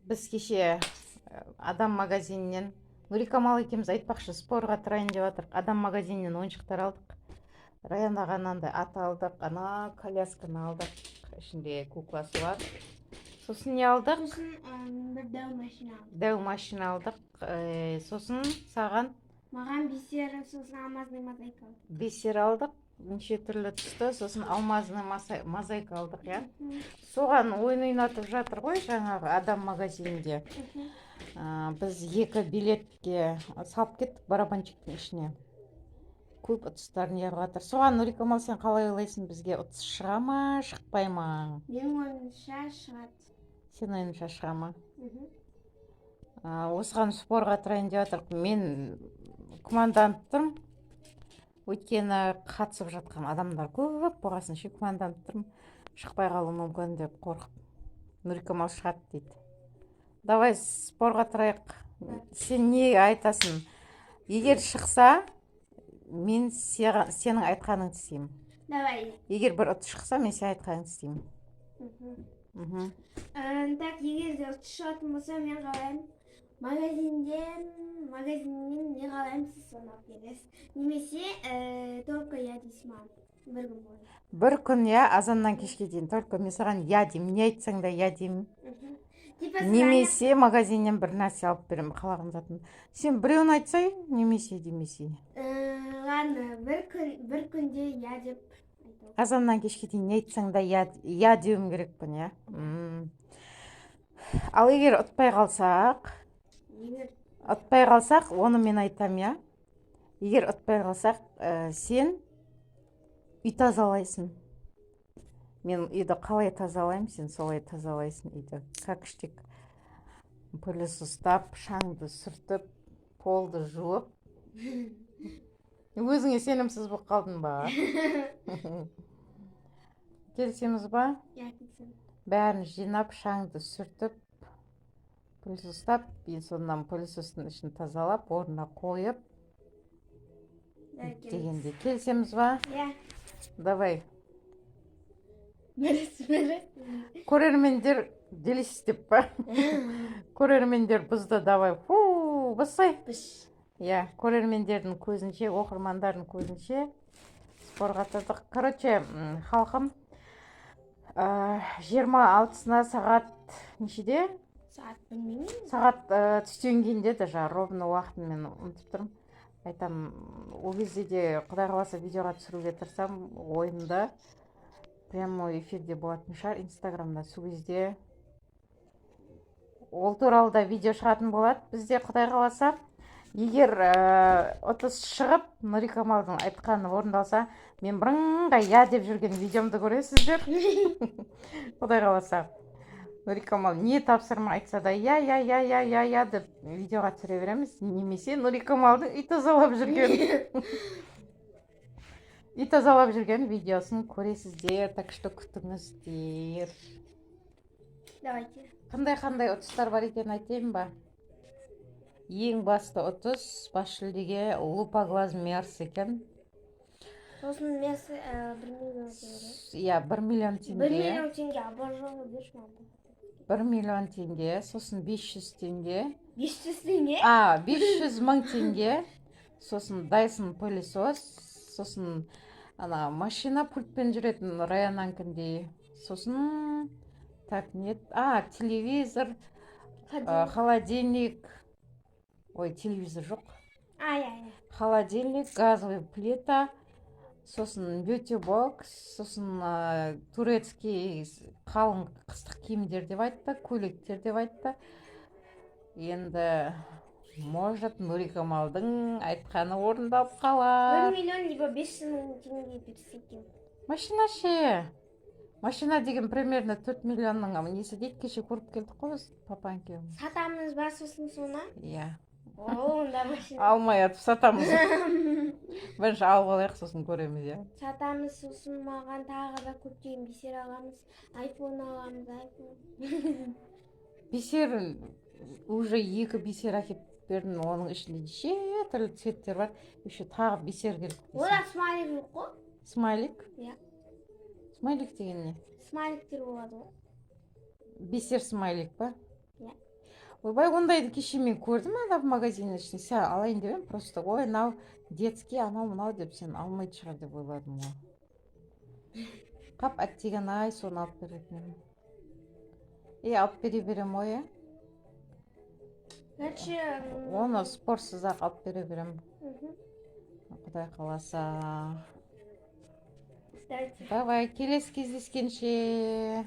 Біз кеше Адам магазинінен Нурикамал екеуміз айтпақшы спорға тұрайын деп жатырық. Адам магазинінен ойыншықтар алдық. Раян ағанандай ат алдық, ана колясканы алдық. Ішінде кукласы бар. Сосын не алдық? Сосын бір дәу машина алдық. Дәу машина алдық. Сосын саған Маған бисер, сосын алмазный мозаика алдық. бисер алдық. Неше түрлі түсті. Сосын алмазный мозаика алдық, я? Соған ойын ойнатып жатыр ғой жаңағы Адам магазинінде. Біз 2 билетке салып кеттік барабанчиктің ішіне. Көп ұтыстарын егіп жатыр. Соған Нурикамал, сен қалай ойлайсың, бізге ұтыс шыға ма, шықпай ма? Менің ойымша шығады. Сен ойыңша шыға ма? Осыған спорға тұрайын деп жатырық. Мен күмәнданып өйткені қатысып жатқан адамдар көп болғасын ше күмәнданып тұрмын. Шықпай қалуы мүмкін деп қорқып. Нурикамал шығады дейді. Давай спорға тұрайық. Сен не айтасың? Егер шықса, мен сенің айтқаныңды істеймін. Давай. Егер бір ұтыс шықса, мен сен айтқаныңды істеймін. Так, егер де ұтыс шығатын болса, мен қалаймын. Магазиннен не қалаймын, сіз соны алып бересіз. Немесе только я дейсіз маған. Бір күн бойы. Бір күн, я, азаннан кешке дейін. Только мен саған я деймін. Не айтсаң да я деймін. Немесе магазиннен бір нәрсе алып беремін, қалаған затын. Сен біреуін айтсай, немесе демесе. Ладно, бір күнде я деп айтамын. Азаннан кешке дейін не айтсаң да я деуім керекпін, я? Ал егер ұтпай қалсақ, оны мен айтам, я? Егер ұтпай қалсақ, сен үй тазалайсың. Мен үйді қалай тазалаймын, сен солай тазалайсың үйді. Как іштек пылесос ұстап, шаңды сүртіп, полды жуып. Өзіңе сенімсіз болып қалдың ба? Келісеміз ба? Бәрін жинап, шаңды сүртіп, пылесос ұстап, содан пылесостың ішін тазалап, орнына қойып. Дегенде келісеміз ба? Давай. Көрермендер делись деп па? Көрермендер бұзды, давай. Бұзсай. Көрермендердің көзінше, оқырмандардың көзінше спорға тұрдық. Короче, халқым 26-сына сағат нешеде? Сағат білмеймін. Сағат түстен кейін деді, ровно уақытын мен ұмытып тұрмын. Айтам, ол кезде де Құдай қаласа видеоға түсіруге тырысам, ойында прямо эфирде болатын шығар, инстаграмда сол кезде ол туралы да видео шығатын болады. Бізде Құдай қаласа, егер ұтыс шығып, Нурикамалдың айтқаны орындалса, мен бірыңғай я деп жүрген видеомды көресіздер. Құдай қаласа, Нурикамал не тапсырма айтса да я деп видеоға түсіре береміз. Немесе Нурикамалдың үй тазалап жүрген видеосын көресіздер, так что күтіңіздер. Давайте. Қандай ұтыстар бар екен айтайын ба? Ең басты ұтыс бас жүлдеге лупоглаз мерс екен. Сосын мерс 1 миллион теңге. 1 миллион теңге. 1 миллион теңге, абажоғы берші маған. 1 миллион теңге, сосын 500 теңге. 500 теңге? 500 мың теңге. Сосын Dyson пылесос, сосын машина пультпен жүретін Раянанкіндей. Сосын телевизор, холодильник. Ой, телевизор жоқ. Холодильник, газовый плита. Сосын бьюти-бокс, сосын турецкий қалың қыстық киімдер деп айтты, көйлектер деп айтты. Енді, может, Нурикамалдың айтқаны орындалып қалар. 1 миллион либо 500 мың теңге берсе екен. Машина ше. Машина деген примерно 4 миллионның несі дейді, кеше көріп келдік қой біз папаң екеуміз. Сатамыз ба сосын соны? Иә. Онда машина. Алмай атып сатамыз. Бірінші алып алайық, сосын көреміз, иә. Сатамыз, сосын маған тағы да көптеген бисер аламыз. Айфон аламыз, айфон. Бисер, уже 2 бисер әкеп бердім, оның ішінде неше түрлі цветтер бар. Еще тағы бисер керек. Ода смайлик жоқ қой? Смайлик? Иә. Смайлик деген не? Смайликтер болады ғой. Бисер смайлик па? Иә. ойбай ондайды кеше мен көрдім ана магазиннің ішінде саған алайын деп едім просто ой мынау детский анау мынау деп сен алмайтын шығар деп ойладым ғой. Қап әттеген ай соны алып беретін едім. Алып бере берем ғой иә. Короче, Оны спортсыз ақ алып бере берем. мгм. Құдай қаласа. Давайте. Давай келесі кездескенше.